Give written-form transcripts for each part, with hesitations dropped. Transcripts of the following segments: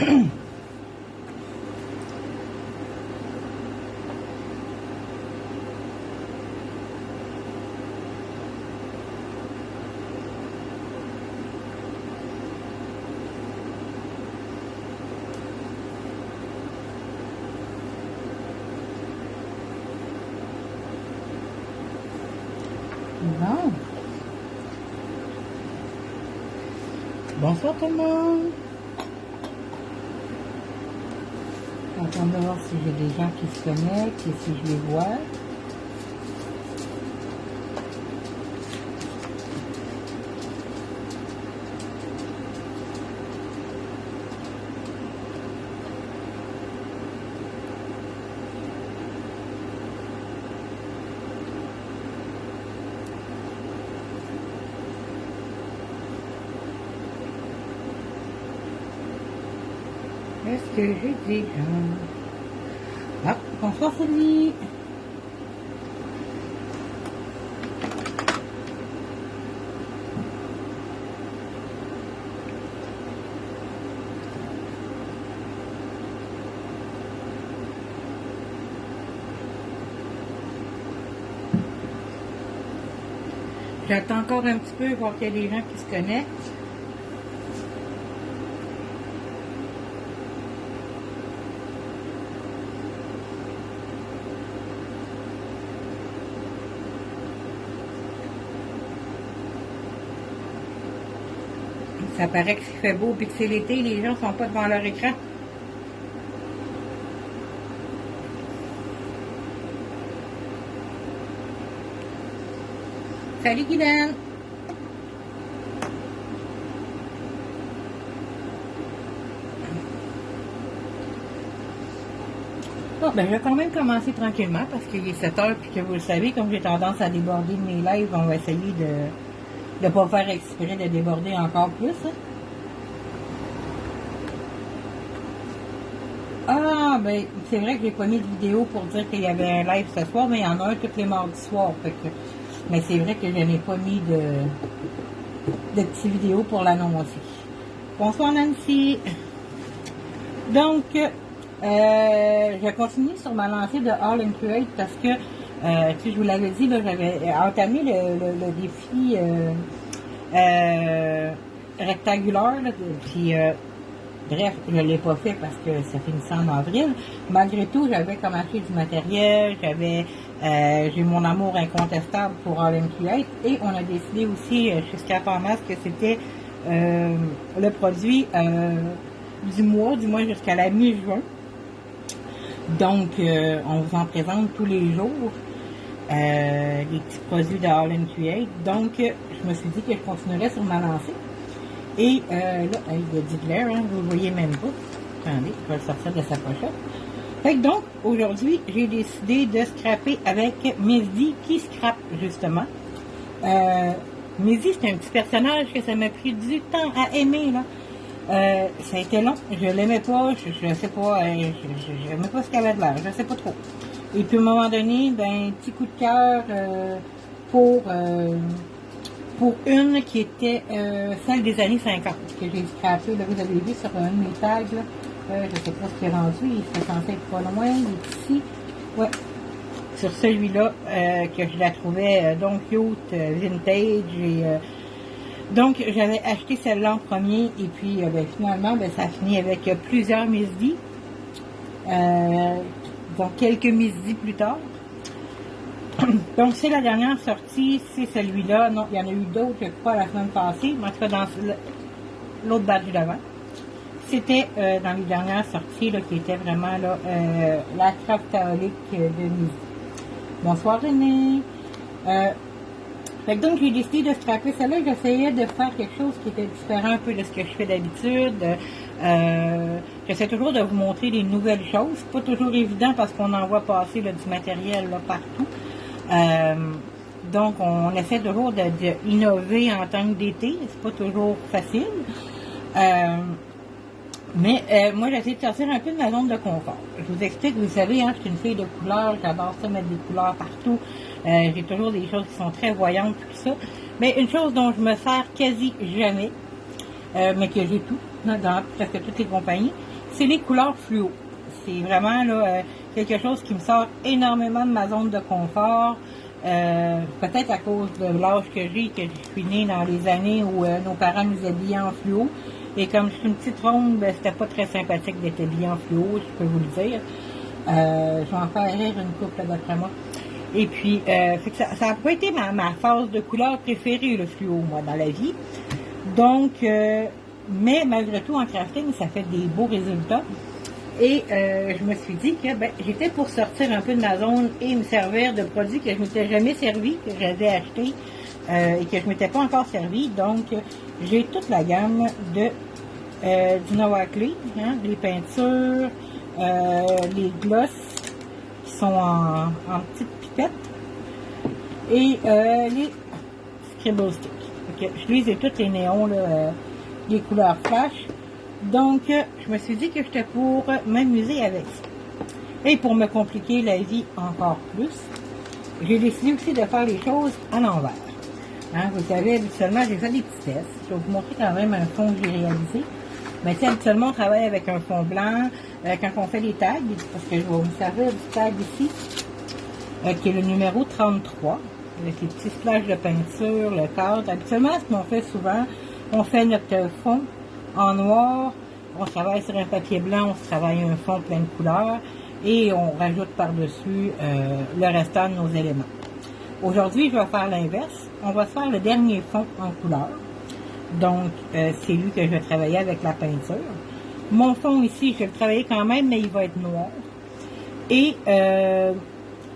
Bon. Bonsoir tout le monde. J'attends de voir si j'ai des gens qui se connectent et si je les vois. Est-ce que j'ai des gens? Ah, bonsoir Sylvie. J'attends encore un petit peu voir qu'il y a des gens qui se connectent. Ça paraît qu'il fait beau puis que c'est l'été, les gens sont pas devant leur écran. Salut Guylaine! Bon, ben je vais quand même commencer tranquillement parce qu'il est 7 heures puis que vous le savez, comme j'ai tendance à déborder de mes lives, on va essayer de ne pas faire exprès de déborder encore plus. Hein. Ah, ben c'est vrai que j'ai pas mis de vidéo pour dire qu'il y avait un live ce soir, mais il y en a un tous les mardis soirs. Mais c'est vrai que je n'ai pas mis de petites vidéos pour l'annoncer. Bonsoir Nancy! Donc, je continue sur ma lancée de All and Create parce que, je vous l'avais dit, j'avais entamé le défi rectangulaire, là, puis bref, je ne l'ai pas fait parce que ça finissait en avril. Malgré tout, j'avais commencé du matériel, j'ai mon amour incontestable pour All and Create et on a décidé aussi chez Scrap en Masse que c'était le produit du moins jusqu'à la mi-juin. Donc, on vous en présente tous les jours les petits produits de All and Create. Donc, je me suis dit que je continuerais sur ma lancée. Et là, il y a du glare, hein, vous ne le voyez même pas. Attendez, je vais le sortir de sa pochette. Fait que donc, aujourd'hui, j'ai décidé de scraper avec Mizzy qui scrape, justement. Mizzy, c'est un petit personnage que ça m'a pris du temps à aimer, là. Ça a été long, je l'aimais pas, je sais pas, je n'aimais pas ce qu'elle avait de l'air, je sais pas trop. Et puis à un moment donné, ben, petit coup de cœur pour une qui était celle des années 50, que j'ai scrappé, là, vous avez vu sur un de mes tags, là, je sais pas ce qu'il est rendu, il serait censé être pas loin, il est ici, ouais, sur celui-là, que je la trouvais donc cute, vintage, et donc, j'avais acheté celle-là en premier et puis ben, finalement, ben, ça a fini avec plusieurs Mizzy. Donc, quelques Mizzy plus tard. Donc, c'est la dernière sortie, c'est celui-là. Non, il y en a eu d'autres, je crois, la semaine passée, mais en tout cas, dans l'autre batch d'avant. C'était dans les dernières sorties, là, qui était vraiment là, la Craftaholic de Mizzy. Bonsoir René! Fait que donc, j'ai décidé de scraper celle-là. J'essayais de faire quelque chose qui était différent un peu de ce que je fais d'habitude. J'essaie toujours de vous montrer des nouvelles choses. C'est pas toujours évident parce qu'on en voit passer là, du matériel là, partout. Donc, on essaie toujours d'innover en tant que d'été. C'est pas toujours facile. Mais moi, j'essaie de sortir un peu de ma zone de confort. Je vous explique, vous savez, hein, je suis une fille de couleurs. J'adore ça, mettre des couleurs partout. J'ai toujours des choses qui sont très voyantes, tout ça. Mais une chose dont je me sers quasi jamais, mais que j'ai tout, dans presque toutes les compagnies, c'est les couleurs fluo. C'est vraiment là, quelque chose qui me sort énormément de ma zone de confort. Peut-être à cause de l'âge que j'ai, que je suis née dans les années où nos parents nous habillaient en fluo. Et comme je suis une petite ronde, ben, c'était pas très sympathique d'être habillée en fluo, je peux vous le dire. Je vais en faire rire une couple d'après moi. Et puis, fait que ça n'a pas été ma phase de couleur préférée, le fluo, moi, dans la vie. Donc, mais malgré tout, en crafting, ça fait des beaux résultats. Et je me suis dit que ben, j'étais pour sortir un peu de ma zone et me servir de produits que je ne m'étais jamais servi, que j'avais acheté et que je ne m'étais pas encore servi. Donc, j'ai toute la gamme de du Noaclé, hein, les peintures, les glosses qui sont en petites pipettes et les scribble sticks. Okay, je les ai toutes les néons, là, les couleurs flash. Donc, je me suis dit que j'étais pour m'amuser avec ça. Et pour me compliquer la vie encore plus, j'ai décidé aussi de faire les choses à l'envers. Hein, vous savez, habituellement, j'ai fait des petits tests. Je vais vous montrer quand même un fond que j'ai réalisé. Mais tu sais, habituellement, on travaille avec un fond blanc quand on fait les tags, parce que je vais vous servir du tag ici, qui est le numéro 33, avec les petits splashes de peinture, le cadre. Habituellement, ce qu'on fait souvent, on fait notre fond en noir, on travaille sur un papier blanc, on se travaille un fond plein de couleurs et on rajoute par-dessus le restant de nos éléments. Aujourd'hui, je vais faire l'inverse. On va faire le dernier fond en couleur. Donc, c'est lui que je vais travailler avec la peinture. Mon fond ici, je vais le travailler quand même, mais il va être noir. Et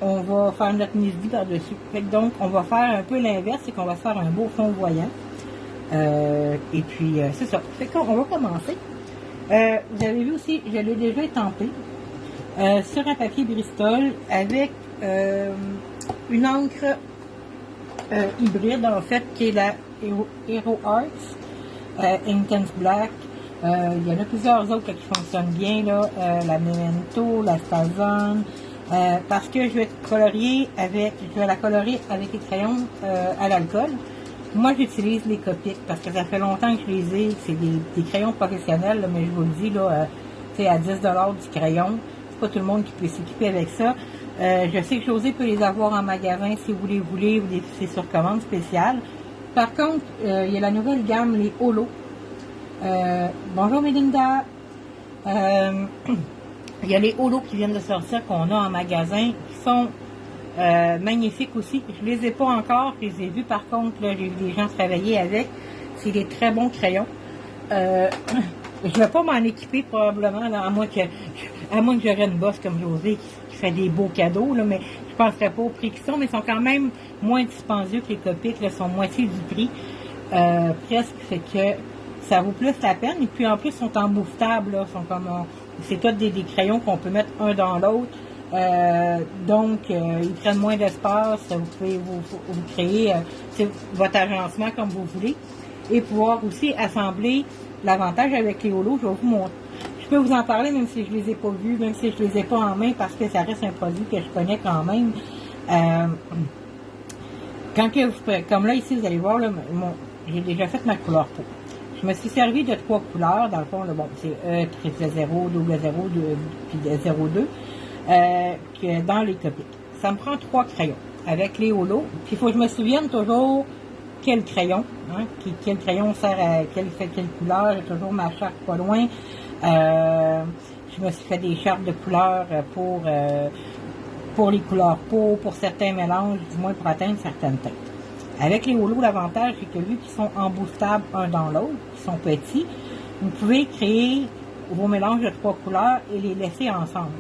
on va faire notre nisdi par-dessus. Donc, on va faire un peu l'inverse, c'est qu'on va faire un beau fond voyant. Et puis, c'est ça. Fait qu'on va commencer. Vous avez vu aussi, je l'ai déjà étampé sur un papier Bristol avec une encre hybride, en fait, qui est la Hero Arts Intense Black. Il y en a plusieurs autres là, qui fonctionnent bien, là, la Memento, la Stazon, parce que je vais la colorier avec les crayons à l'alcool. Moi, j'utilise les Copic parce que ça fait longtemps que je les ai. C'est des crayons professionnels, là, mais je vous le dis, là, c'est à 10$ du crayon. C'est pas tout le monde qui peut s'équiper avec ça. Je sais que José peut les avoir en magasin si vous les voulez, ou c'est sur commande spéciale. Par contre, il y a la nouvelle gamme, les Holo. Bonjour Melinda. Il y a les Holo qui viennent de sortir qu'on a en magasin, qui sont magnifiques aussi. Je les ai pas encore, je les ai vus par contre, là, j'ai vu des gens travailler avec. C'est des très bons crayons. Je vais pas m'en équiper probablement, là, à moins que j'aurais une bosse comme José qui fait des beaux cadeaux, là, mais je penserais pas au prix qu'ils sont, mais ils sont quand même moins dispendieux que les Copic, là, sont moitié du prix. Presque, c'est que ça vaut plus la peine. Et puis en plus, ils sont embouffables, là, sont comme c'est tous des crayons qu'on peut mettre un dans l'autre. Donc, ils prennent moins d'espace. Vous pouvez vous créer votre agencement comme vous voulez. Et pouvoir aussi assembler. L'avantage avec les Holo, je vais vous montrer. Je peux vous en parler même si je les ai pas vus, même si je les ai pas en main, parce que ça reste un produit que je connais quand même. Comme là, ici, vous allez voir, j'ai déjà fait ma couleur peau. Je me suis servi de 3 couleurs. Dans le fond, là, bon, c'est E, 0, double 0, puis 02, dans les Copic. Ça me prend 3 crayons avec les Holo. Puis il faut que je me souvienne toujours quel crayon, hein, quel crayon sert à quelle couleur. J'ai toujours ma charte pas loin. Je me suis fait des chartes de couleurs pour les couleurs peau, pour certains mélanges, du moins pour atteindre certaines teintes. Avec les Holo, l'avantage, c'est que vu qu'ils sont emboostables un dans l'autre, qu'ils sont petits, vous pouvez créer vos mélanges de 3 couleurs et les laisser ensemble.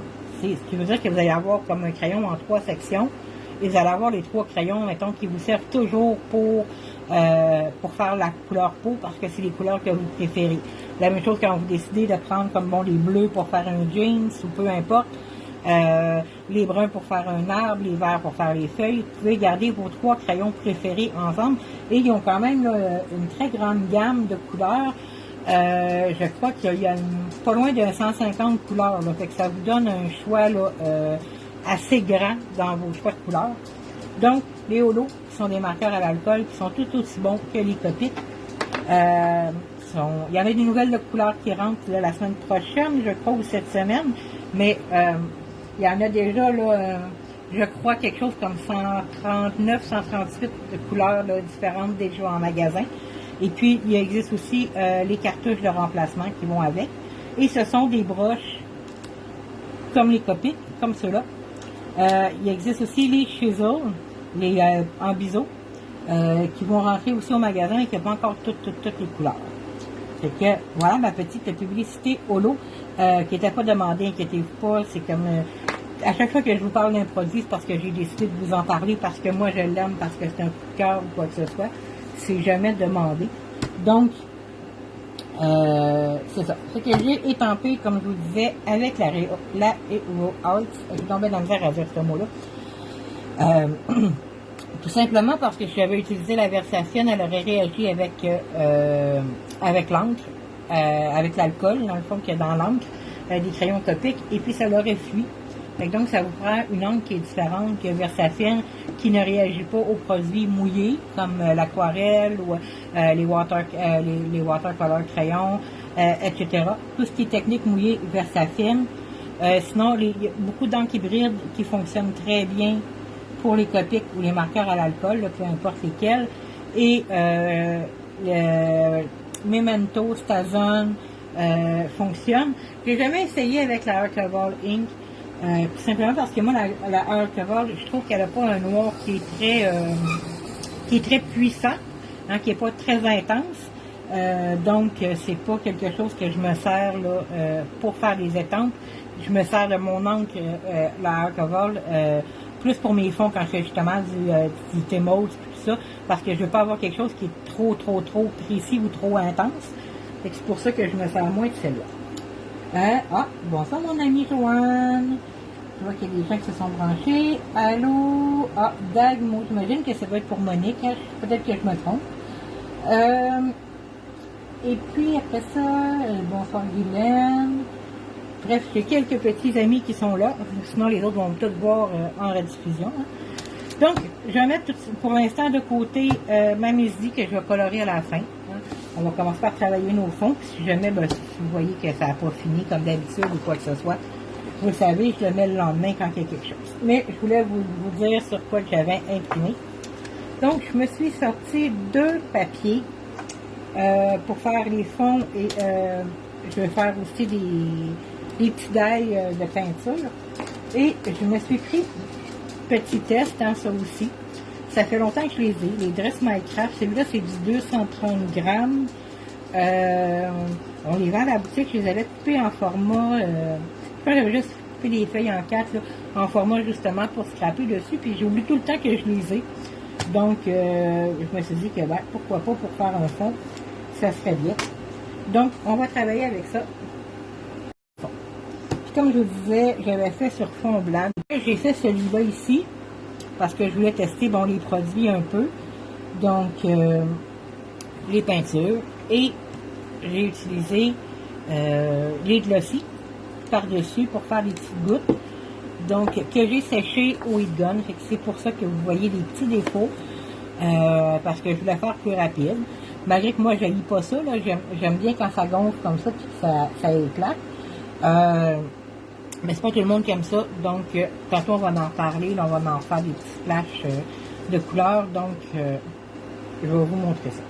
Ce qui veut dire que vous allez avoir comme un crayon en 3 sections, et vous allez avoir les 3 crayons, mettons, qui vous servent toujours pour faire la couleur peau, parce que c'est les couleurs que vous préférez. La même chose quand vous décidez de prendre comme bon les bleus pour faire un jeans, ou peu importe, les bruns pour faire un arbre, les verts pour faire les feuilles. Vous pouvez garder vos 3 crayons préférés ensemble. Et ils ont quand même là, une très grande gamme de couleurs. Je crois qu'il y a pas loin de 150 couleurs. Là, fait que ça vous donne un choix là, assez grand dans vos choix de couleurs. Donc, les Holo, qui sont des marqueurs à l'alcool, qui sont tout aussi bons que les Copic. Il y en a des nouvelles de couleurs qui rentrent là, la semaine prochaine, je crois, ou cette semaine. Mais il y en a déjà, là, je crois, quelque chose comme 139, 138 de couleurs là, différentes déjà en magasin. Et puis, il existe aussi les cartouches de remplacement qui vont avec. Et ce sont des broches comme les Copic, comme ceux-là. Il existe aussi les chisels, les en biseau, qui vont rentrer aussi au magasin et qui n'ont pas encore toutes les couleurs. Fait que, voilà ma petite publicité holo, qui n'était pas demandée, inquiétez-vous pas, c'est comme... à chaque fois que je vous parle d'un produit, c'est parce que j'ai décidé de vous en parler, parce que moi je l'aime, parce que c'est un coup de cœur ou quoi que ce soit. C'est jamais demandé. Donc, c'est ça. Ce que j'ai étampé, comme je vous disais, avec la Hero Arts. J'ai tombé dans la misère à dire ce mot-là. Tout simplement parce que si j'avais utilisé la Versatienne, elle aurait réagi avec l'encre, avec l'alcool, dans le fond, qu'il y a dans l'encre, des crayons Copic, et puis ça l'aurait fui. Donc, ça vous prend une encre qui est différente que Versatienne, qui ne réagit pas aux produits mouillés, comme l'aquarelle ou les watercolor crayons, etc. Tout ce qui est technique mouillée, Versatienne. Sinon, il y a beaucoup d'encres hybrides qui fonctionnent très bien pour les Copic ou les marqueurs à l'alcool, peu importe lesquels. Et le Memento, Stazone fonctionne. J'ai jamais essayé avec la Archival Ink. Tout simplement parce que moi, la Archival, je trouve qu'elle n'a pas un noir qui est très puissant, hein, qui n'est pas très intense. Donc, c'est pas quelque chose que je me sers là, pour faire des étampes. Je me sers de mon encre, la Archival, plus pour mes fonds quand je fais justement du T-Mode et tout ça, parce que je veux pas avoir quelque chose qui est trop précis ou trop intense. Et c'est pour ça que je me sers moins de celle-là. Bonsoir mon ami Joanne. Je vois qu'il y a des gens qui se sont branchés. Allô? Dag, moi j'imagine que ça va être pour Monique. Hein? Peut-être que je me trompe. Et puis après ça, bonsoir Guylaine. Bref, j'ai quelques petits amis qui sont là. Sinon les autres vont tous voir en rediffusion. Hein? Donc, je vais mettre pour l'instant de côté ma musique que je vais colorer à la fin. Hein? On va commencer par travailler nos fonds. Puis si jamais, si vous voyez que ça n'a pas fini comme d'habitude ou quoi que ce soit, vous le savez, je le mets le lendemain quand il y a quelque chose. Mais je voulais vous dire sur quoi j'avais imprimé. Donc, je me suis sorti 2 papiers pour faire les fonds et je vais faire aussi des petits dailles de peinture. Et je me suis pris petit test, hein, ça aussi. Ça fait longtemps que je les ai. Les Dress My Craft, celui-là, c'est du 230 grammes. On les vend à la boutique. Je les avais coupés en format... je crois que j'avais juste coupé les feuilles en 4, là, en format justement pour scraper dessus. Puis j'oublie tout le temps que je les ai. Donc, je me suis dit que, pourquoi pas pour faire un fond, ça serait bien. Donc, on va travailler avec ça. Puis comme je vous disais, j'avais fait sur fond blanc. J'ai fait celui-là ici, parce que je voulais tester, les produits un peu. Donc, les peintures. Et j'ai utilisé les glossy par-dessus pour faire des petites gouttes. Donc, que j'ai séché au heat gun. C'est pour ça que vous voyez des petits défauts. Parce que je voulais faire plus rapide. Malgré que moi, je n'haïs pas ça. J'aime bien quand ça gonfle comme ça puis que ça éclate. Mais c'est pas tout le monde qui aime ça. Donc, tantôt, on va en parler. Là, on va en faire des petits flashs de couleurs. Donc, je vais vous montrer ça.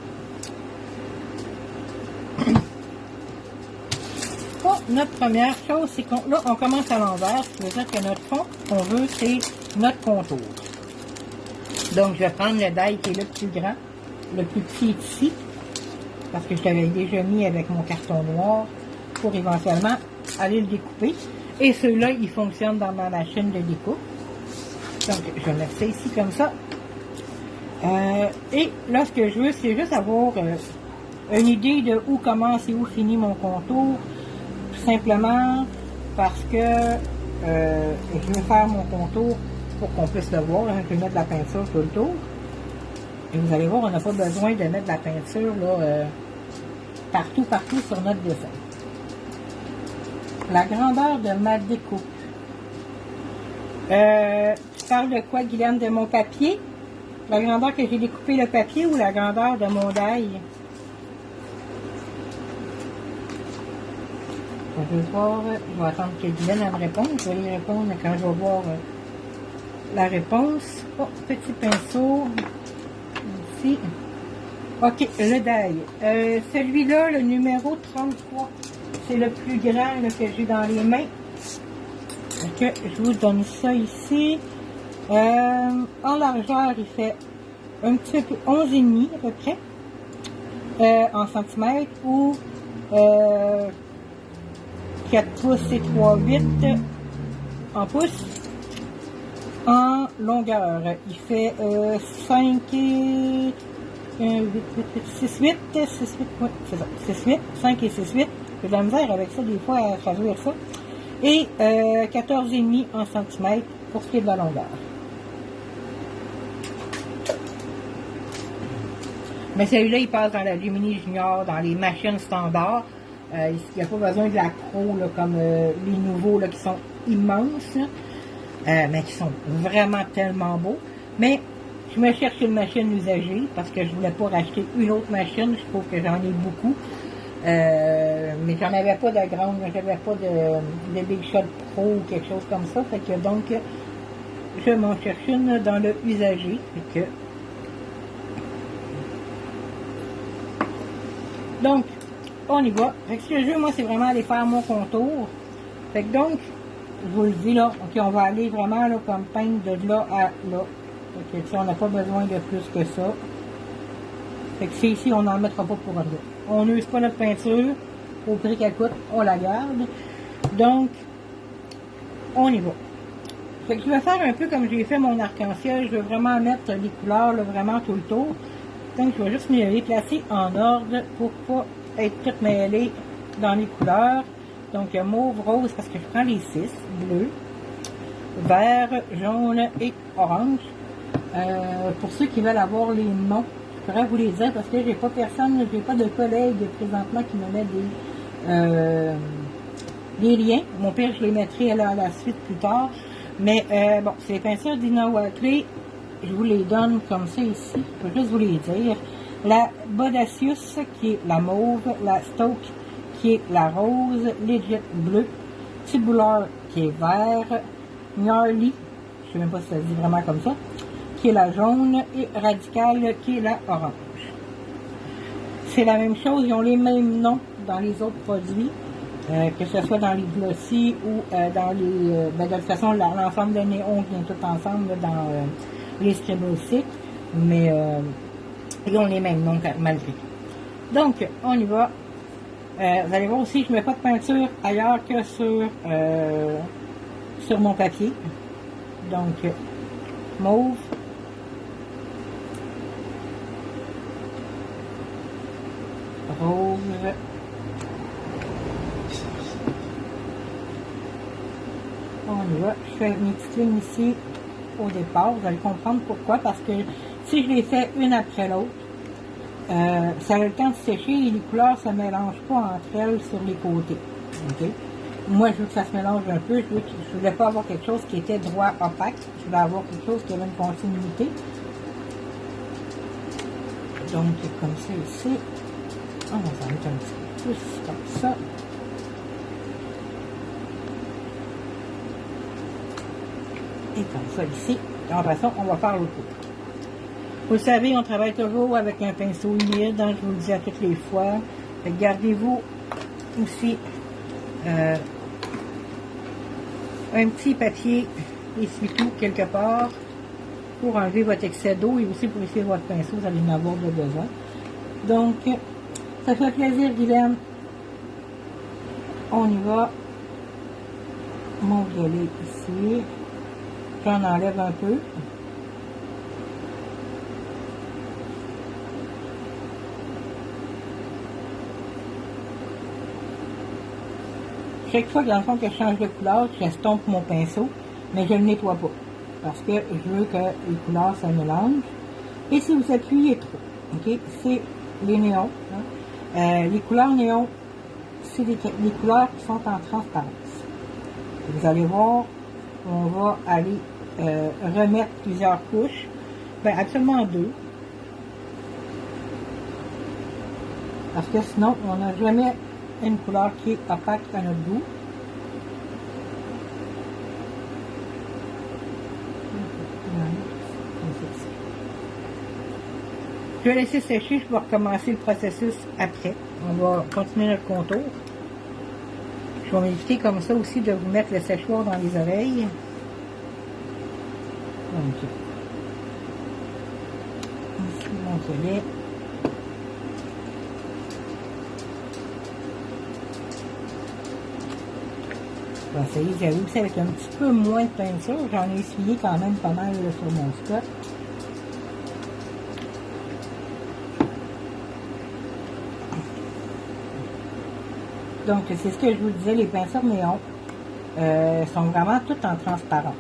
Notre première chose, c'est qu'on là, on commence à l'envers. Ce qui veut dire que notre fond qu'on veut, c'est notre contour. Donc, je vais prendre le die qui est le plus grand. Le plus petit est ici. Parce que je l'avais déjà mis avec mon carton noir pour éventuellement aller le découper. Et ceux-là, ils fonctionnent dans ma machine de découpe. Donc, je vais mettre ça ici comme ça. Et là, ce que je veux, c'est juste avoir une idée de où commence et où finit mon contour. Tout simplement parce que je veux faire mon contour pour qu'on puisse le voir. Hein. Je vais mettre de la peinture tout le tour. Et vous allez voir, on n'a pas besoin de mettre de la peinture là, partout sur notre dessin. La grandeur de ma découpe. Tu parles de quoi, Guylaine? De mon papier? La grandeur que j'ai découpé le papier ou la grandeur de mon die? Je vais juste voir, je vais attendre que Guylaine elle me réponde. Je vais lui répondre quand je vais voir la réponse. Oh, petit pinceau. Ici. Ok, le die. Celui-là, le numéro 33, c'est le plus grand là, que j'ai dans les mains. Ok, je vous donne ça ici. En largeur, il fait un petit peu 11,5 à peu près en centimètres ou 4 pouces et 3,8 en pouces. En longueur, il fait 5 et 8, 6, 8, 6, 8, oui, c'est ça, 6, 8, 5 et 6, 8. J'ai de la misère avec ça des fois à traduire ça. Et 14,5 en centimètres pour ce qui est de la longueur. Mais celui-là, il passe dans la Gemini Junior, dans les machines standards. Il n'y a pas besoin de la Pro là, comme les nouveaux là, qui sont immenses, mais qui sont vraiment tellement beaux. Mais je me cherchais une machine usagée parce que je voulais pas racheter une autre machine. Je trouve que j'en ai beaucoup. Mais j'en avais pas de grande, j'avais pas de Big Shot Pro ou quelque chose comme ça. Fait que donc, je m'en cherche une dans le usagé. Fait que donc, on y va. Fait que ce que je veux, moi, c'est vraiment aller faire mon contour. Fait que donc, je vous le dis là, ok, on va aller vraiment là, comme peindre de là à là. Fait que, on n'a pas besoin de plus que ça. Fait que c'est ici, on n'en mettra pas pour rien. On n'use pas notre peinture. Au prix qu'elle coûte, on la garde. Donc, on y va. Fait que je vais faire un peu comme j'ai fait mon arc-en-ciel. Je veux vraiment mettre les couleurs là, vraiment tout le tour. Donc, je vais juste les placer en ordre pour pas être toutes mêlées dans les couleurs. Donc, mauve, rose, parce que je prends les 6, bleu, vert, jaune et orange. Pour ceux qui veulent avoir les noms, je pourrais vous les dire parce que j'ai pas personne, j'ai pas de collègues présentement qui me met des liens. Mon père, je les mettrai là, à la suite plus tard. Mais bon, c'est les peintures d'Ina Watley. Je vous les donne comme ça ici. Je peux juste vous les dire. La Bodacius qui est la mauve, la Stoke qui est la rose, Legit bleu, Tibular qui est vert, Gnarly, je sais même pas si ça se dit vraiment comme ça, qui est la jaune et Radical qui est la orange. C'est la même chose, ils ont les mêmes noms dans les autres produits, que ce soit dans les glossy ou dans les... de toute façon, l'ensemble de néon vient tout ensemble là, dans les Scribble Stick, mais ils ont les mêmes noms malgré tout. Donc, on y va. Vous allez voir aussi, je ne mets pas de peinture ailleurs que sur mon papier. Donc, mauve. Rose. On y va. Je fais mes petites lignes ici au départ. Vous allez comprendre pourquoi. Parce que si je les fais une après l'autre, ça a le temps de sécher et les couleurs ne se mélangent pas entre elles sur les côtés. Okay? Moi, je veux que ça se mélange un peu. Je ne voulais pas avoir quelque chose qui était droit opaque. Je voulais avoir quelque chose qui avait une continuité. Donc, comme ça ici. On va mettre un petit peu plus comme ça. Et comme ça ici. Et en passant, on va faire le tour. Vous le savez, on travaille toujours avec un pinceau humide, hein, je vous le dis à toutes les fois. Gardez-vous aussi un petit papier essuie-tout quelque part pour enlever votre excès d'eau et aussi pour essuyer votre pinceau, vous allez en avoir de besoin. Donc, ça fait plaisir, Guylaine. On y va. Mon violet ici. J'en enlève un peu. Chaque fois dans le fond que je change de couleur, j'estompe mon pinceau, mais je ne le nettoie pas. Parce que je veux que les couleurs se mélangent. Et si vous appuyez trop, ok, c'est les néons. Hein. Les couleurs néons, c'est les couleurs qui sont en transparence. Vous allez voir, on va aller remettre plusieurs couches. Ben, actuellement 2. Parce que sinon, on n'a jamais une couleur qui est opaque à notre goût. Je vais laisser sécher, je vais recommencer le processus après. On va continuer notre contour. Je vais m'éviter comme ça aussi de vous mettre le séchoir dans les oreilles. Donc, ici mon collet. Je vais essayer, j'avoue que c'est avec un petit peu moins de peinture. J'en ai essuyé quand même pas mal là, sur mon spot. Donc, c'est ce que je vous disais, les peintures néon sont vraiment toutes en transparence.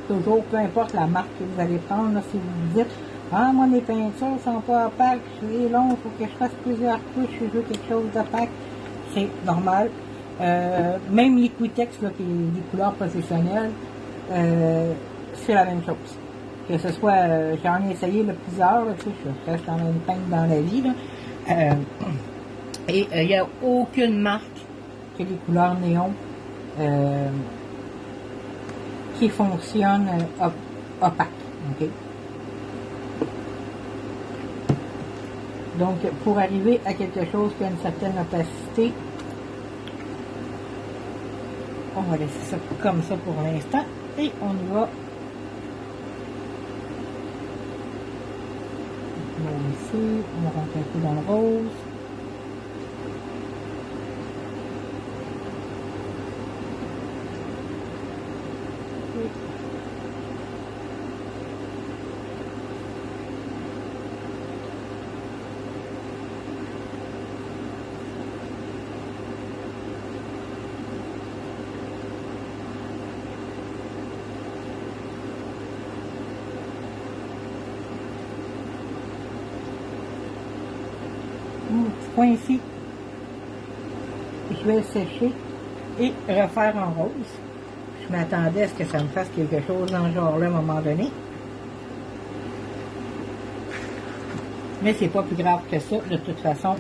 Toujours, peu importe la marque que vous allez prendre, là, si vous vous dites « Ah, moi, mes peintures sont pas opaques, c'est long, il faut que je fasse plusieurs couches, je veux quelque chose d'opaque. » C'est normal. Même Liquitex, là, qui est des couleurs professionnelles, c'est la même chose. Que ce soit, j'en ai essayé là, plusieurs, là, tu sais, je reste quand même peinte dans la vie, là. Et il n'y a aucune marque que des couleurs néon qui fonctionnent opaques. Okay? Donc, pour arriver à quelque chose qui a une certaine opacité, on va laisser ça comme ça pour l'instant et on y va. On va ici, on va rentrer un peu dans le rose. Petit coin ici. Je vais le sécher et refaire en rose. Je m'attendais à ce que ça me fasse quelque chose dans ce genre-là à un moment donné. Mais c'est pas plus grave que ça. De toute façon,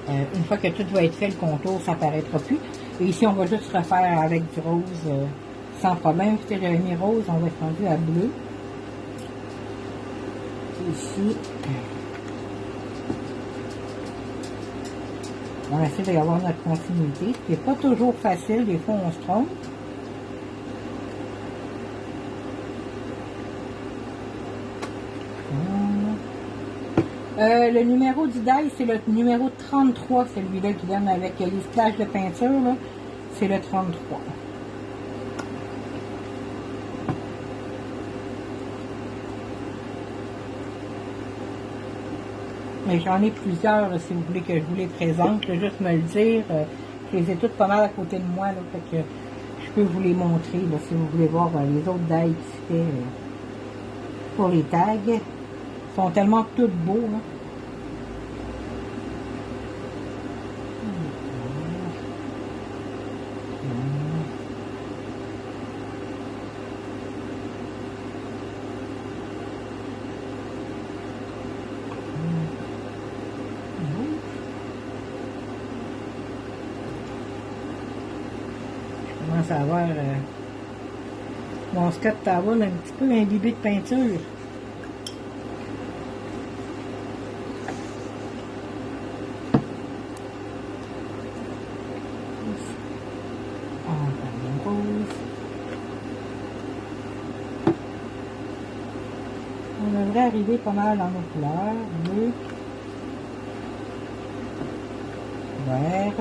une fois que tout va être fait, le contour, ça apparaîtra plus. Et ici, on va juste refaire avec du rose sans problème. Si j'avais mis rose, on va être rendu à bleu. Ici. On essaie d'avoir notre continuité, ce qui n'est pas toujours facile, des fois on se trompe. Le numéro du die, c'est le numéro 33, celui-là qui donne avec les splashes de peinture, c'est le 33. Mais j'en ai plusieurs, là, si vous voulez que je vous les présente, là, juste me le dire. Je les ai toutes pas mal à côté de moi, là, fait que je peux vous les montrer, là, si vous voulez voir les autres die qui se fait pour les tags. Ils sont tellement tous beaux, là. Je commence à avoir mon Scott Towel un petit peu imbibé de peinture. On devrait arriver pas mal dans nos couleurs. Bleu, vert,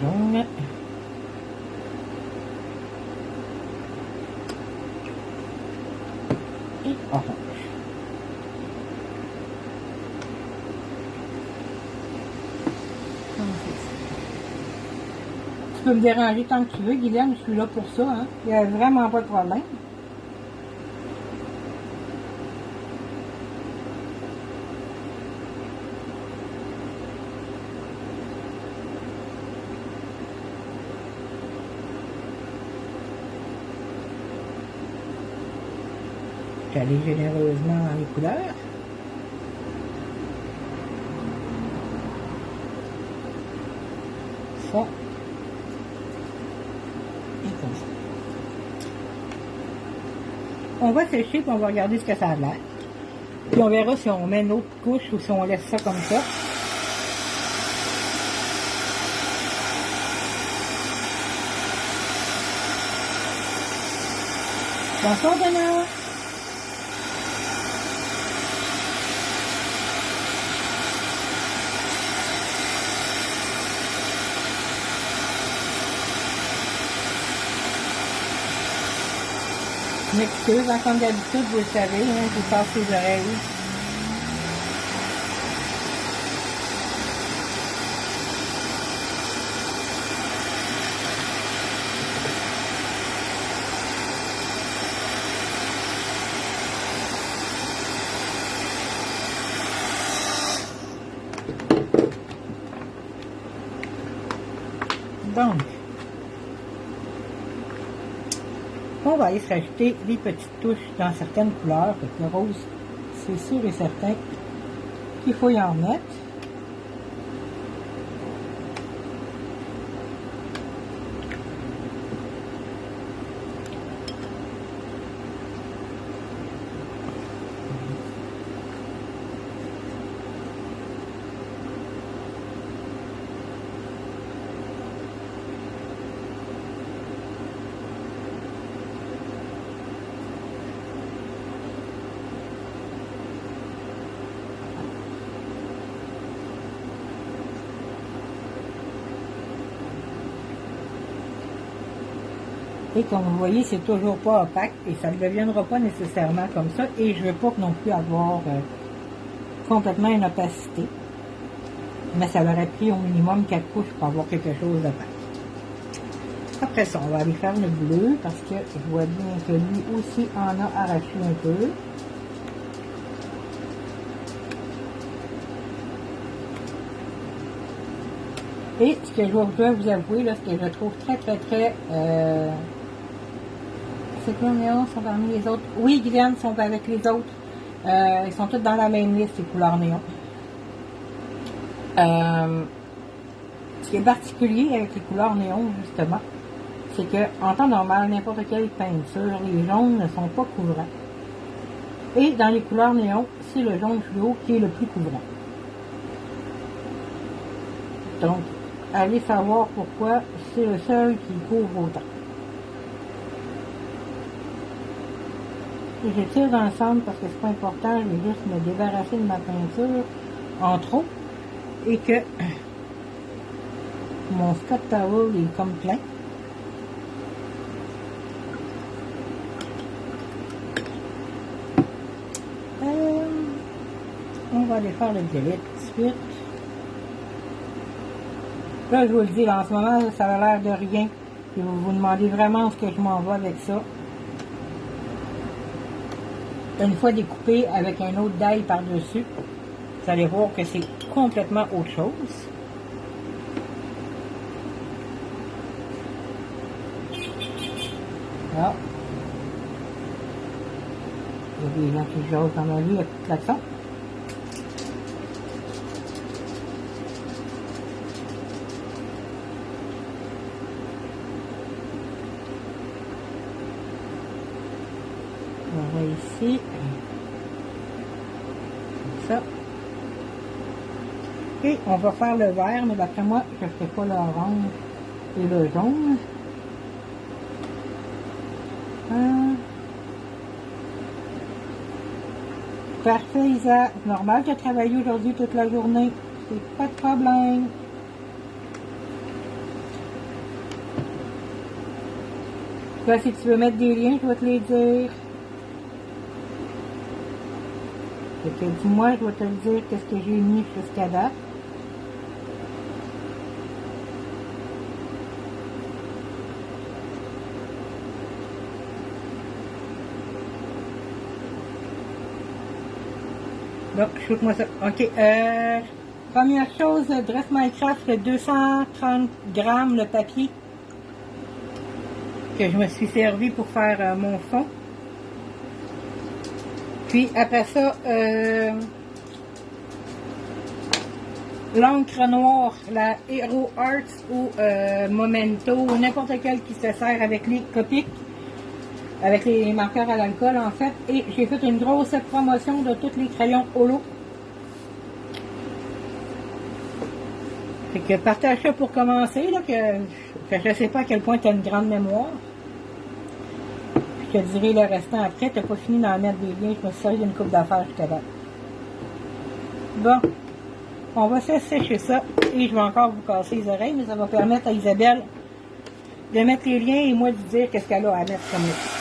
jaune et orange. Tu peux me déranger tant que tu veux, Guylaine, je suis là pour ça, hein. Il n'y a vraiment pas de problème. J'allais généreusement dans les couleurs. On va sécher puis on va regarder ce que ça a l'air. Puis on verra si on met une autre couche ou si on laisse ça comme ça. Bonsoir, Dana. Je m'excuse, hein, comme d'habitude, vous le savez, hein, je vous passe les oreilles. Donc, on va aller se rajouter des petites touches dans certaines couleurs. Le rose, c'est sûr et certain qu'il faut y en mettre. Et comme vous voyez, c'est toujours pas opaque et ça ne deviendra pas nécessairement comme ça. Et je ne veux pas non plus avoir complètement une opacité. Mais ça aurait pris au minimum 4 couches pour avoir quelque chose d'opaque. Après ça, on va aller faire le bleu parce que je vois bien que lui aussi en a arraché un peu. Et ce que je dois vous avouer, là, ce que je trouve très c'est quoi, néons sont parmi les autres? Oui, Guylaine sont avec les autres. Ils sont tous dans la même liste, les couleurs néons. Ce qui est particulier avec les couleurs néons, justement, c'est que en temps normal, n'importe quelle peinture, les jaunes ne sont pas couvrants. Et dans les couleurs néons, c'est le jaune fluo qui est le plus couvrant. Donc, allez savoir pourquoi c'est le seul qui couvre autant. Je tire dans le centre parce que c'est pas important, je vais juste me débarrasser de ma peinture en trop et que mon Scott Towel est comme plein. On va aller faire le violet tout de suite. Là, je vous le dis, là, en ce moment, ça a l'air de rien. Et vous vous demandez vraiment ce que je m'en vais avec ça. Une fois découpé avec un autre die par-dessus, vous allez voir que c'est complètement autre chose. Là. Il y a des gens qui jasent dans ma vie avec toute l'action. On va ici, comme ça, et on va faire le vert, mais d'après moi, je ne ferai pas l'orange et le jaune. Parfait, Isa. Normal que tu as travaillé aujourd'hui toute la journée, c'est pas de problème. Toi, si tu veux mettre des liens, je vais te les dire. Dis-moi, je vais te le dire qu'est-ce que j'ai mis jusqu'à date. Donc, shoot-moi ça. Ok, première chose, Dress Minecraft, 230 grammes le papier que je me suis servi pour faire mon fond. Puis après ça, l'encre noire, la Hero Arts ou Momento, ou n'importe quelle qui se sert avec les Copic. avec les marqueurs à l'alcool en fait. Et j'ai fait une grosse promotion de tous les crayons holo. Fait que partage ça pour commencer, là, que je sais pas à quel point tu as une grande mémoire. Puis je te dirai le restant après. T'as pas fini d'en mettre des liens, je me suis servi d'une coupe d'affaires tout à l'heure. Bon, on va se sécher ça et je vais encore vous casser les oreilles, mais ça va permettre à Isabelle de mettre les liens et moi de dire qu'est-ce qu'elle a à mettre comme ça.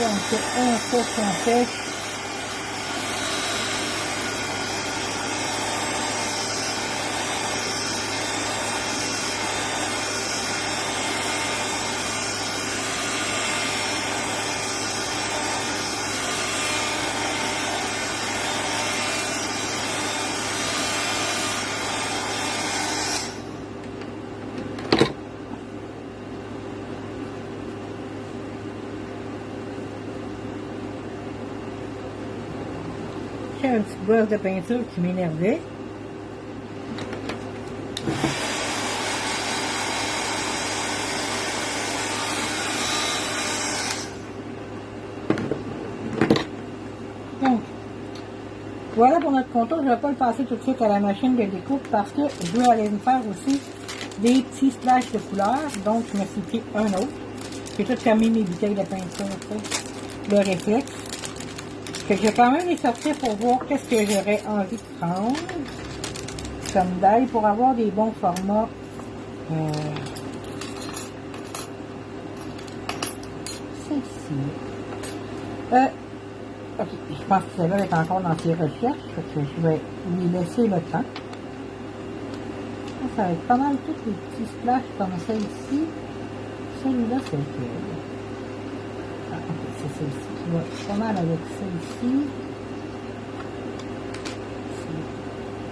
Donc, un peu qu'on fait. J'ai un petit brosse de peinture qui m'énervait. Donc, voilà pour notre contour. Je ne vais pas le passer tout de suite à la machine de découpe parce que je veux aller me faire aussi des petits splashes de couleur. Donc, je me suis pris un autre. J'ai tout fermé mes bouteilles de peinture, le réflexe. Que je vais quand même les sortir pour voir qu'est-ce que j'aurais envie de prendre comme dalle pour avoir des bons formats. Celle-ci. Ok, je pense que celle-là est encore dans ses recherches, que je vais lui laisser le temps. Ça va être pas mal tous les petits splashes comme ça ici. Celui-là, c'est lequel? Ah, ok, c'est celle-ci qui va pas mal avec celle-ci.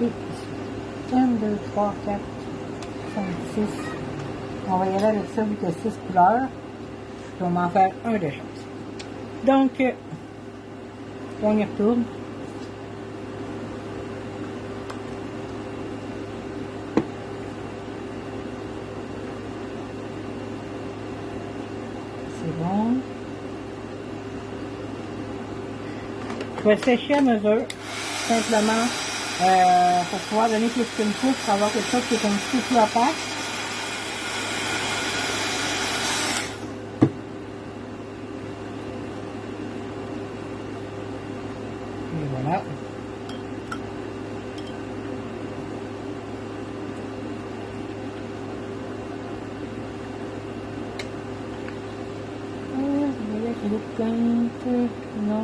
Et ici. 1, 2, 3, 4, 5, 6. On va y aller avec ça vu qu'il y a 6 couleurs. Je vais m'en faire un de chaque. Donc, on y retourne. C'est bon. Je vais sécher à mesure, simplement pour pouvoir donner plus qu'une couche, pour avoir quelque chose qui est un petit peu plus opaque. Et voilà. Non,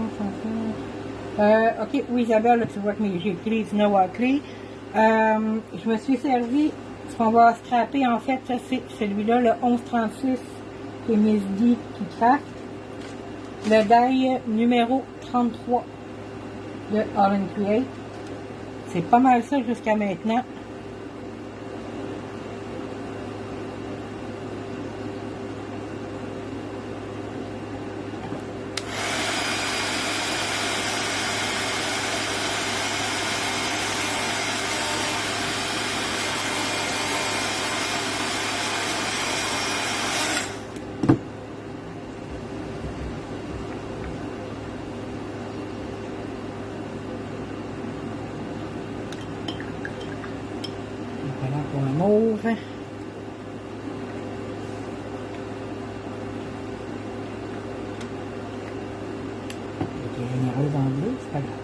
ok, oui Isabelle, tu vois que j'ai pris les Dino clés. Je me suis servi, ce qu'on va scraper en fait, c'est celui-là, le 1136 qui est Misdi qui craft. Le die numéro 33 de All & Create. C'est pas mal ça jusqu'à maintenant. Voilà pour un mauve. Avec les généreuses en bleu, c'est pas grave.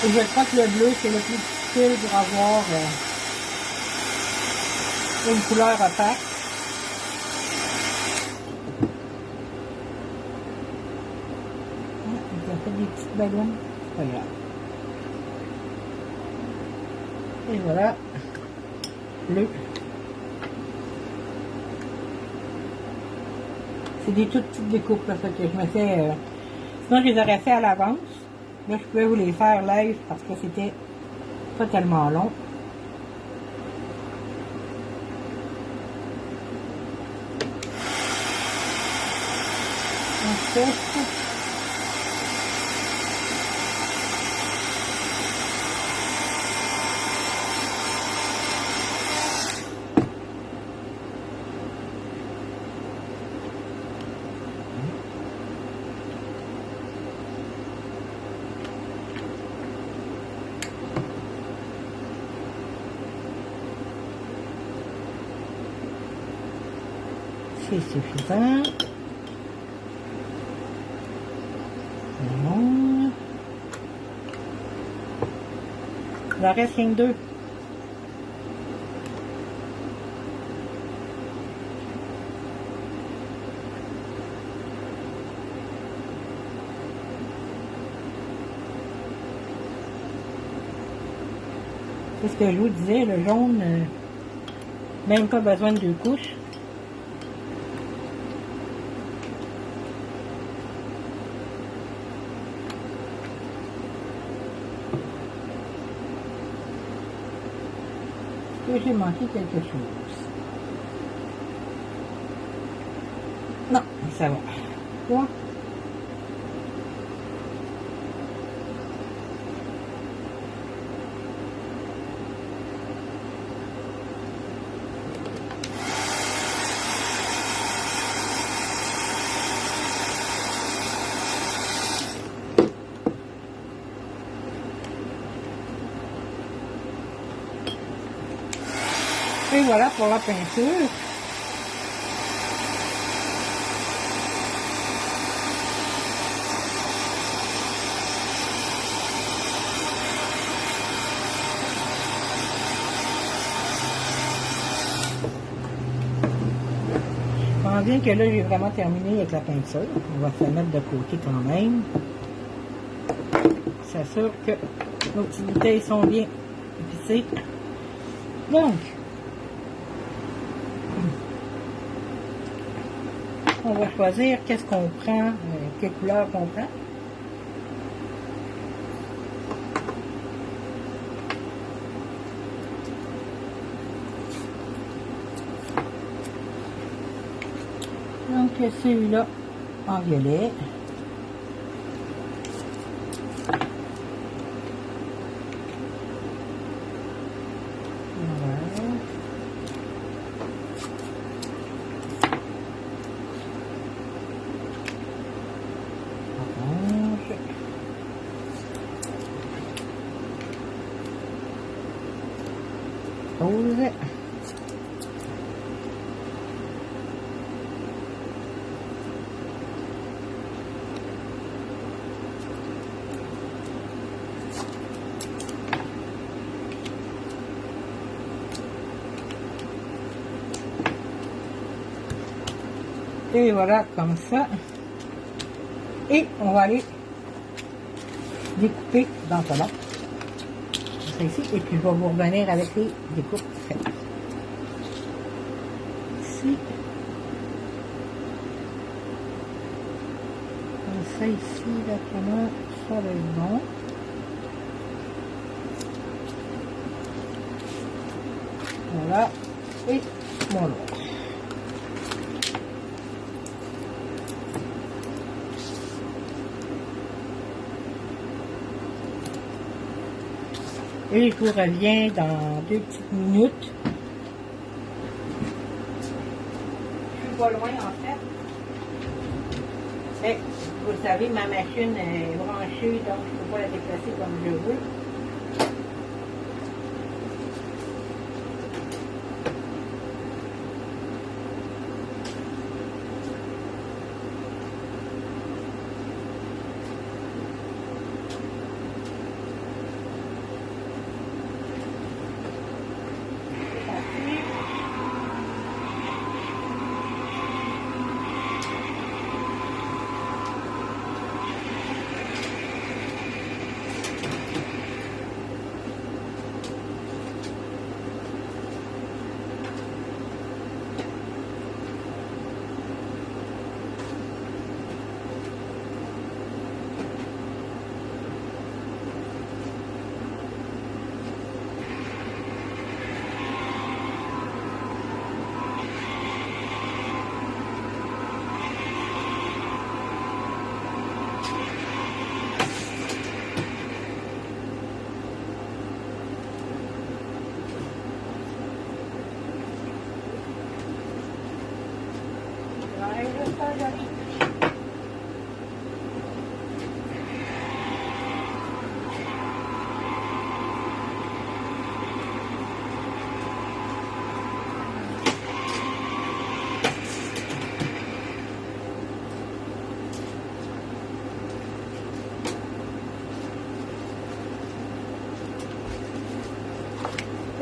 Et je crois que le bleu, c'est le plus difficile pour avoir une couleur opaque. Ça fait des petites ballons, c'est pas grave. Et voilà, bleu. C'est des toutes petites découpes, là, fait que je me fais... Sinon, je les aurais fait à l'avance. Là, je pouvais vous les faire live parce que c'était pas tellement long. Ensuite, c'est suffisant. Non. Il en reste rien que 2. C'est ce que je vous disais, le jaune, même pas besoin de 2 couches. Est-ce que j'ai manqué quelque chose? Non, ça va. Quoi? Et voilà pour la peinture. Je pense bien que là, j'ai vraiment terminé avec la peinture. On va se mettre de côté quand même. S'assure que nos petites bouteilles sont bien épicées. Donc, on va choisir qu'est-ce qu'on prend, quelle couleur qu'on prend. Donc celui-là en violet. Voilà. Orange. Rose. Et voilà, comme ça. Et on va aller découper dans ça là. Ça ici. Et puis je vais vous revenir avec les découpes faites. Ici. Comme ça ici, d'après moi, ça va être bon. Voilà. Et mon lot. Et je vous reviens dans 2 petites minutes. Je suis pas loin en fait. Mais vous savez, ma machine est branchée, donc je ne peux pas la déplacer comme je veux.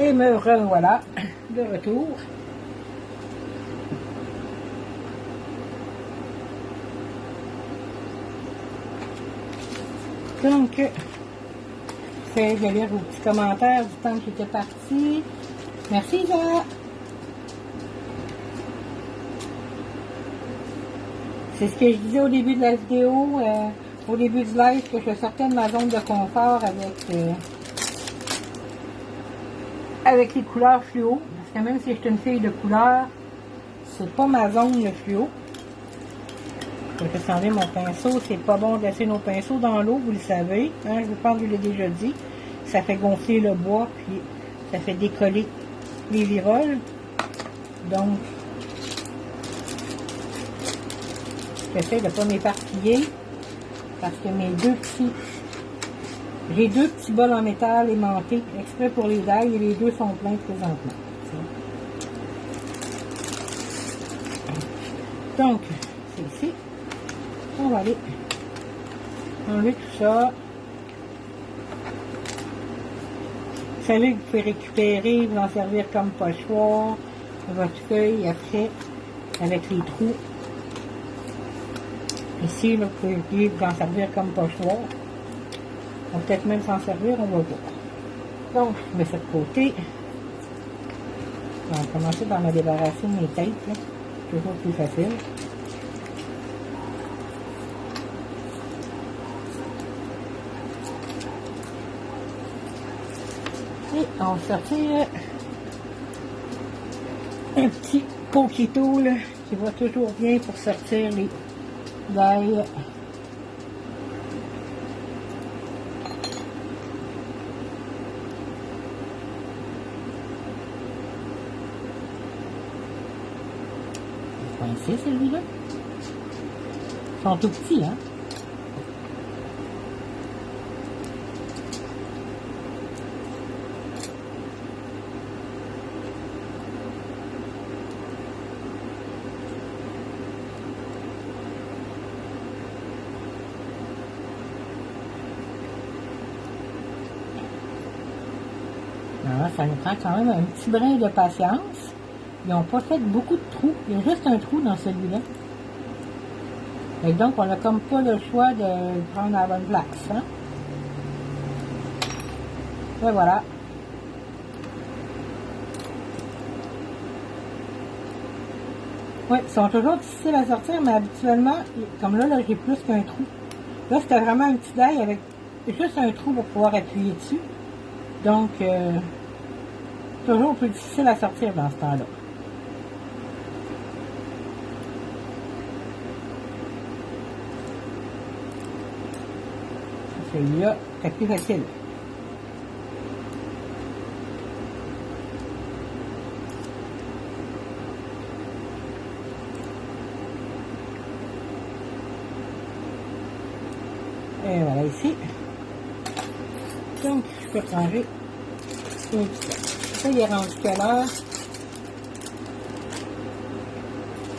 Et me revoilà de retour. Donc, j'essaie de lire vos petits commentaires du temps que j'étais partie. Merci, Isa. C'est ce que je disais au début de la vidéo, au début du live, que je sortais de ma zone de confort avec les couleurs fluo. Parce que même si je suis une fille de couleur, c'est pas ma zone le fluo. Je vais descendre mon pinceau. C'est pas bon de laisser nos pinceaux dans l'eau, vous le savez. Hein, je vous pense, je l'ai déjà dit. Ça fait gonfler le bois, puis ça fait décoller les viroles. Donc, j'essaie de ne pas m'éparpiller. Parce que j'ai deux petits bols en métal aimantés, exprès pour les ailes, et les deux sont pleins présentement. Donc, c'est ici. On va aller enlever tout ça. Vous savez que vous pouvez récupérer, vous en servir comme pochoir, votre feuille après, avec les trous. Ici, là, vous pouvez vous en servir comme pochoir. On va peut-être même s'en servir, on va voir. Donc, je mets ça de côté. On va commencer par me débarrasser de mes têtes, là. Toujours plus facile. Et on va sortir un petit poquito là, qui va toujours bien pour sortir les d'ail. C'est celui-là. Ils sont tout petits, hein? Alors, ça nous prend quand même un petit brin de patience. Ils n'ont pas fait beaucoup de trous. Il y a juste un trou dans celui-là. Et donc, on n'a comme pas le choix de le prendre à la bonne place. Hein? Et voilà. Oui, ils sont toujours difficiles à sortir, mais habituellement, comme là j'ai plus qu'un trou. Là, c'était vraiment un petit dail avec juste un trou pour pouvoir appuyer dessus. Donc, toujours plus difficile à sortir dans ce temps-là. Celui-là, c'est plus facile. Et voilà ici. Donc, je peux ranger un petit peu. Ça, il est rendu quelle heure?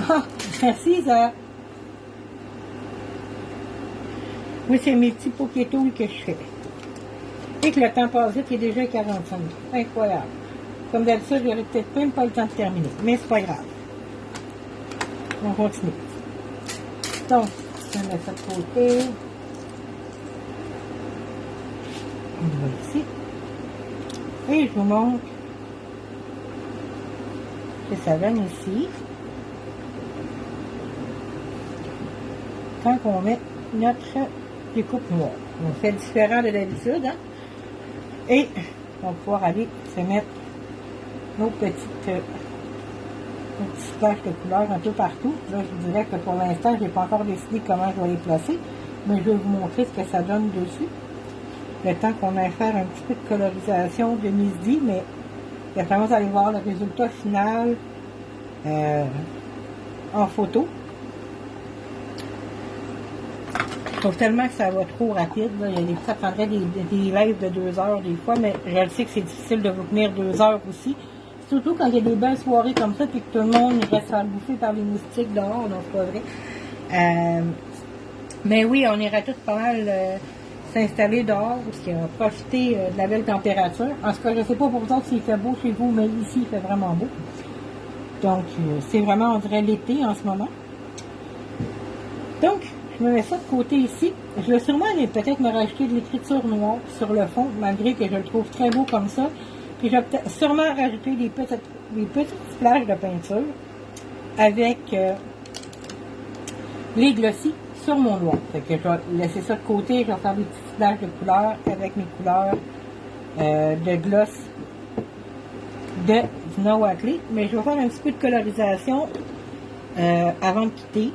Ah, merci, ça. Oui, c'est mes petits pokétouilles que je fais. Et que le temps passe vite, il est déjà 45 minutes. Incroyable. Comme d'habitude, j'aurais peut-être même pas le temps de terminer. Mais c'est pas grave. On continue. Donc, je vais mettre ça de côté. On va ici. Et je vous montre que ça donne ici. Quand on met notre découpe noire. On fait différent de d'habitude. Hein? Et on va pouvoir aller se mettre nos petites taches de couleur un peu partout. Là, je vous dirais que pour l'instant, je n'ai pas encore décidé comment je vais les placer. Mais je vais vous montrer ce que ça donne dessus. Le temps qu'on aille faire un petit peu de colorisation de midi, mais il y a tendance à aller voir le résultat final en photo. Je trouve tellement que ça va trop rapide. Là. Il y a des, ça prendrait des lives de 2 heures des fois, mais je le sais que c'est difficile de vous tenir 2 heures aussi. Surtout quand il y a des belles soirées comme ça, puis que tout le monde reste à bouffer par les moustiques dehors, donc c'est pas vrai. Mais oui, on ira tous pas mal s'installer dehors, qui a profité de la belle température. En tout cas, je ne sais pas pour vous autres s'il fait beau chez vous, mais ici, il fait vraiment beau. Donc, c'est vraiment, on dirait, l'été en ce moment. Donc, je me mets ça de côté ici. Je vais sûrement aller peut-être me rajouter de l'écriture noire sur le fond, malgré que je le trouve très beau comme ça. Puis je vais sûrement rajouter des petites plages de peinture avec les glossy sur mon doigt. Fait que je vais laisser ça de côté, je vais faire des petites plages de couleurs avec mes couleurs de gloss de Dina Wakley. Mais je vais faire un petit peu de colorisation avant de quitter.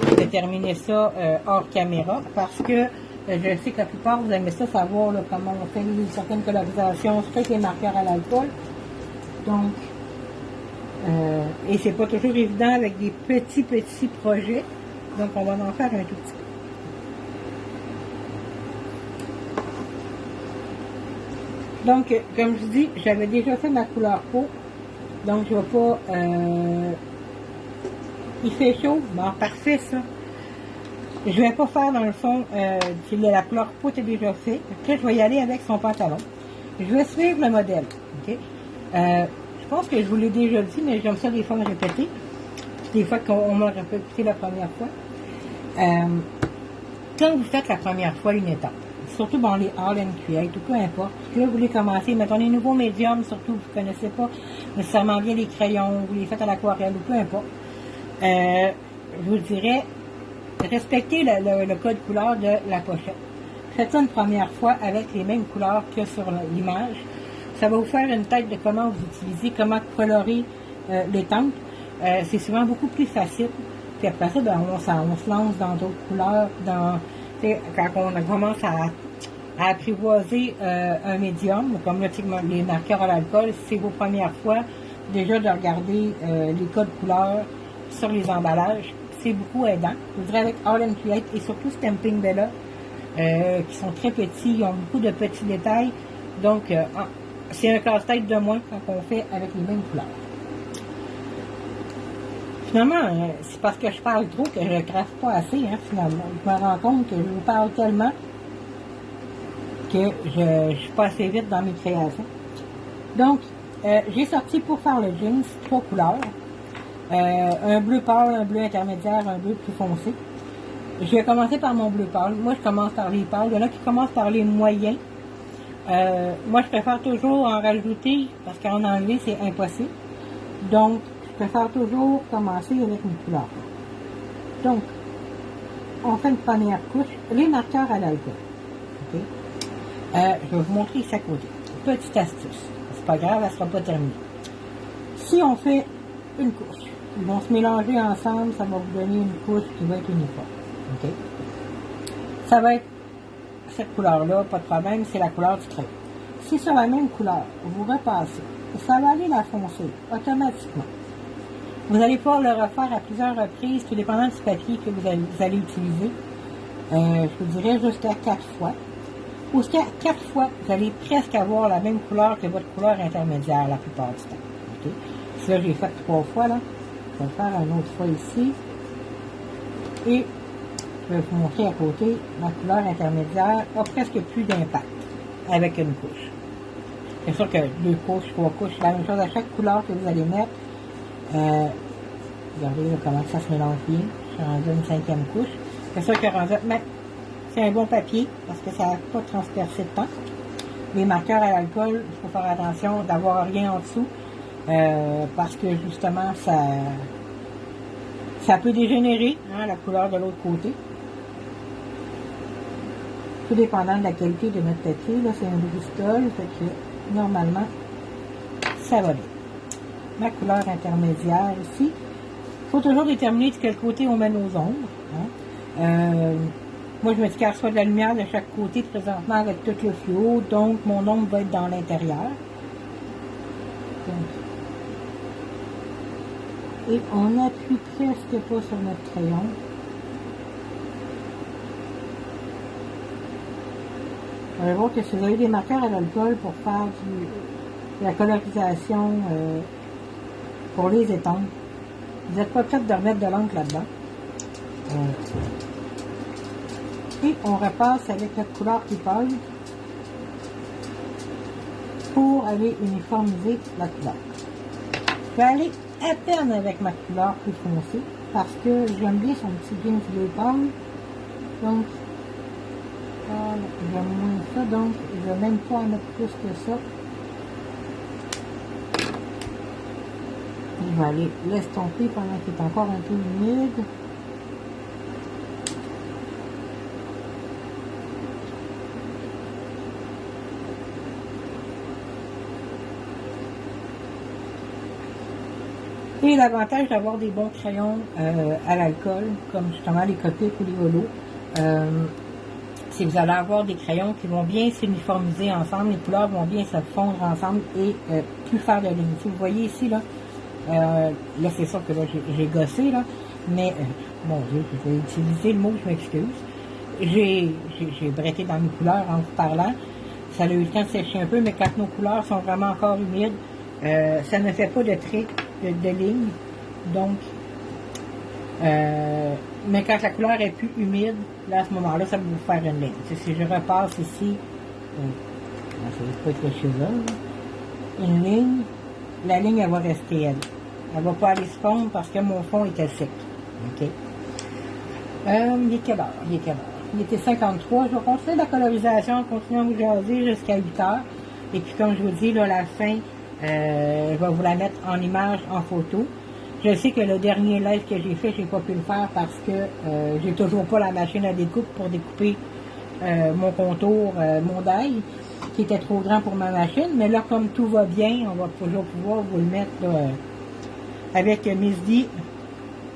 Je vais terminer ça hors caméra parce que je sais que la plupart vous aimez ça savoir là, comment on fait certaines colorisations, surtout avec les marqueurs à l'alcool. Donc, et c'est pas toujours évident avec des petits projets. Donc, on va en faire un tout petit peu. Donc, comme je dis, j'avais déjà fait ma couleur peau. Donc, je vais pas... il fait chaud. Bon, parfait, ça. Je vais pas faire, dans le fond, la couleur peau est déjà fait. Après, je vais y aller avec son pantalon. Je vais suivre le modèle. Okay? Je pense que je vous l'ai déjà dit, mais j'aime ça des fois me répéter. Des fois qu'on m'a répété la première fois. Quand vous faites la première fois une étape, surtout dans les All and Create, ou peu importe, que là vous voulez commencer, mettons les nouveaux médiums, surtout vous ne connaissez pas nécessairement bien les crayons, vous les faites à l'aquarelle, ou peu importe, je vous dirais, respectez le code couleur de la pochette. Faites ça une première fois avec les mêmes couleurs que sur l'image. Ça va vous faire une tête de comment vous utilisez, comment colorer les teintes. C'est souvent beaucoup plus facile. Puis après ça, ben, on se lance dans d'autres couleurs. Quand on commence à apprivoiser un médium, comme là, les marqueurs à l'alcool, si c'est vos premières fois, déjà de regarder les codes couleurs sur les emballages, c'est beaucoup aidant. Je dirais avec All and Create et surtout Stampin' Bella, qui sont très petits, ils ont beaucoup de petits détails. Donc, c'est un casse-tête de moins quand on fait avec les mêmes couleurs. Finalement, c'est parce que je parle trop que je ne crafte pas assez, hein, finalement. Je me rends compte que je vous parle tellement que je ne suis pas assez vite dans mes créations. Donc, j'ai sorti pour faire le jeans 3 couleurs. Un bleu pâle, un bleu intermédiaire, un bleu plus foncé. Je vais commencer par mon bleu pâle. Moi, je commence par les pâles. Il y en a qui commencent par les moyens. Moi, je préfère toujours en rajouter parce qu'en enlever, c'est impossible. Donc, je préfère toujours commencer avec une couleur. Donc, on fait une première couche. Les marqueurs à l'alcool. Okay? Je vais vous montrer ici à côté. Petite astuce. C'est pas grave, elle ne sera pas terminée. Si on fait une couche, ils vont se mélanger ensemble, ça va vous donner une couche qui va être uniforme. Okay? Ça va être cette couleur-là, pas de problème, c'est la couleur du crayon. Si sur la même couleur, vous repassez, ça va aller la foncer automatiquement. Vous allez pouvoir le refaire à plusieurs reprises, tout dépendant du papier que vous allez utiliser. Je vous dirais jusqu'à 4 fois. Ou jusqu'à 4 fois, vous allez presque avoir la même couleur que votre couleur intermédiaire la plupart du temps. Okay? Si là, j'ai fait 3 fois, là, je vais le faire une autre fois ici. Et je vais vous montrer à côté, ma couleur intermédiaire a presque plus d'impact avec une couche. C'est sûr que 2 couches, 3 couches, c'est la même chose à chaque couleur que vous allez mettre. Regardez là, comment ça se mélange bien. Je suis rendu une 5e couche. C'est sûr que mais c'est un bon papier parce que ça n'a pas transpercé de temps. Les marqueurs à l'alcool, il faut faire attention d'avoir rien en dessous parce que justement ça peut dégénérer hein, la couleur de l'autre côté. Tout dépendant de la qualité de notre papier. Là, c'est un Bristol, fait que normalement, ça va bien. Ma couleur intermédiaire ici. Il faut toujours déterminer de quel côté on met nos ombres. Hein. Moi, je me dis qu'il reçoit de la lumière de chaque côté présentement avec tout le fluo, donc mon ombre va être dans l'intérieur. Et on n'appuie presque pas sur notre crayon. Vous allez voir que si vous avez des marqueurs à l'alcool pour faire de la colorisation pour les étompes, vous n'êtes pas prête de remettre de l'encre là-dedans. Et on repasse avec notre couleur qui colle pour aller uniformiser la couleur. Je vais aller à peine avec ma couleur plus foncée parce que j'aime bien son petit jeans bleu pâle. Donc, voilà, j'aime moins ça, donc je ne vais même pas en mettre plus que ça. Je vais aller l'estomper pendant qu'il est encore un peu humide. Et l'avantage d'avoir des bons crayons à l'alcool, comme justement les Copic ou les Holo, c'est que vous allez avoir des crayons qui vont bien s'uniformiser ensemble, les couleurs vont bien se fondre ensemble et plus faire de lignes. Si vous voyez ici, là c'est sûr que là j'ai gossé, là, mais bon, je vais utiliser le mot, je m'excuse. J'ai bretté dans mes couleurs en vous parlant. Ça a eu le temps de sécher un peu, mais quand nos couleurs sont vraiment encore humides, ça ne fait pas de traits de ligne. Donc, mais quand la couleur est plus humide, là, à ce moment-là, ça va vous faire une ligne. Si je repasse ici, ça va pas être chez eux, une ligne, la ligne, elle va rester elle. Elle va pas aller se fondre parce que mon fond était sec. OK? Il est quelle heure? Il était 53. Je vais continuer la colorisation, continuer à vous jaser jusqu'à 8 heures. Et puis, comme je vous dis, là, la fin, je vais vous la mettre en image, en photo. Je sais que le dernier live que j'ai fait, j'ai pas pu le faire parce que j'ai toujours pas la machine à découpe pour découper mon contour, mon die, qui était trop grand pour ma machine. Mais là, comme tout va bien, on va toujours pouvoir vous le mettre là, avec Miss D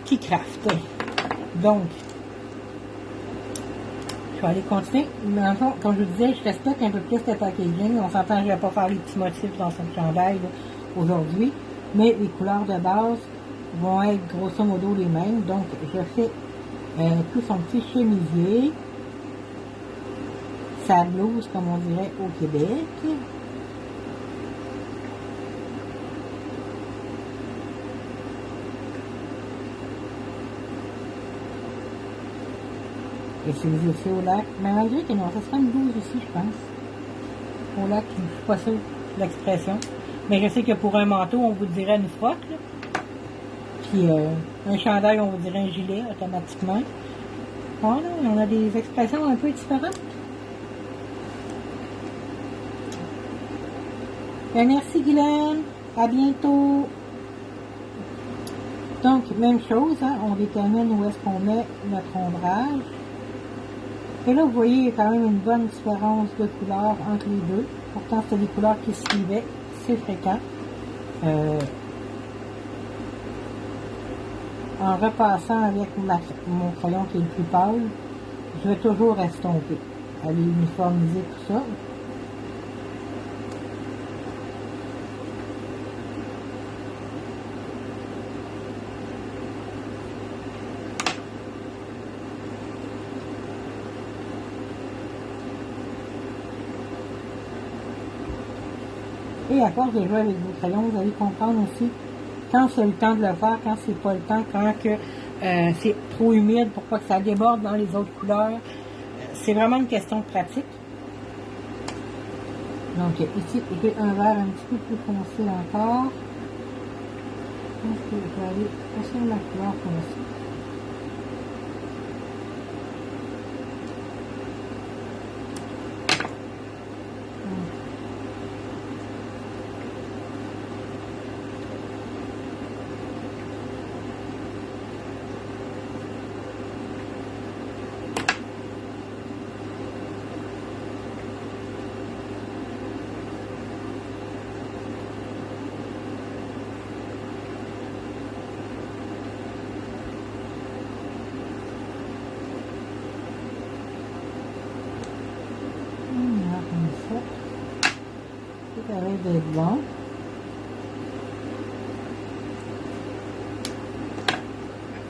qui craft. Donc, je vais aller continuer. Mais en fait, comme je vous disais, je respecte un peu plus le packaging. On s'entend que je ne vais pas faire les petits motifs dans son chandail aujourd'hui. Mais les couleurs de base vont être grosso modo les mêmes. Donc, je fais tout son petit chemisier. Sa blouse, comme on dirait au Québec. Et c'est les aussi au lac. Mais malgré que non, ça sera une blouse aussi, je pense. Au lac, je ne suis pas sûre de l'expression. Mais je sais que pour un manteau, on vous dirait une frotte. Là. Puis un chandail, on vous dirait un gilet automatiquement. Voilà, on a des expressions un peu différentes. Bien, merci Guylaine. À bientôt. Donc, même chose, hein, on détermine où est-ce qu'on met notre ombrage. Et là, vous voyez, il y a quand même une bonne différence de couleur entre les deux. Pourtant, c'est des couleurs qui se suivaient. C'est fréquent. En repassant avec mon crayon qui est le plus pâle, je vais toujours estomper. Aller uniformiser tout ça. Et à force de jouer avec vos crayons, vous allez comprendre aussi quand c'est le temps de le faire, quand c'est pas le temps, quand c'est trop humide pour pas que ça déborde dans les autres couleurs. C'est vraiment une question de pratique. Donc ici, j'ai un vert un petit peu plus foncé encore. Je pense que je vais aller passer la couleur foncée. D'être bon.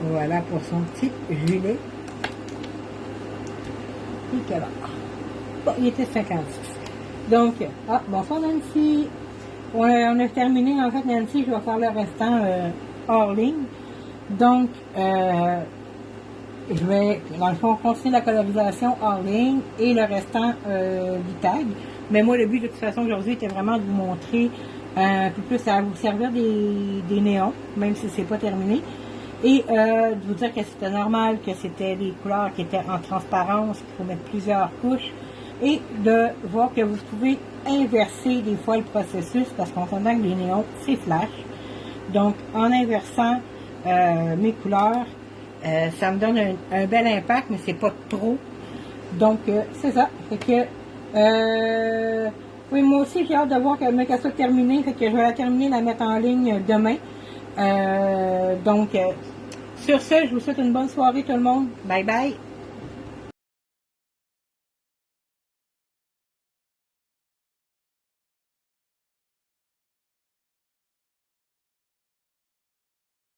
Voilà pour son petit gilet. Et quelle heure? Bon, il était 56. Donc, bonsoir Nancy. On a terminé, en fait, Nancy, je vais faire le restant hors ligne. Donc, je vais, dans le fond, continuer la colorisation en ligne et le restant du tag. Mais moi, le but de toute façon aujourd'hui était vraiment de vous montrer un peu plus à vous servir des néons, même si c'est pas terminé. Et de vous dire que c'était normal, que c'était des couleurs qui étaient en transparence, qu'il faut mettre plusieurs couches. Et de voir que vous pouvez inverser des fois le processus, parce qu'on s'entend que les néons, c'est flash. Donc, en inversant mes couleurs, ça me donne un bel impact, mais c'est pas trop. Donc, c'est ça. Fait que, oui, moi aussi, j'ai hâte de voir qu'elle soit terminée. Fait que je vais la terminer, la mettre en ligne demain. Donc, sur ce, je vous souhaite une bonne soirée tout le monde. Bye bye!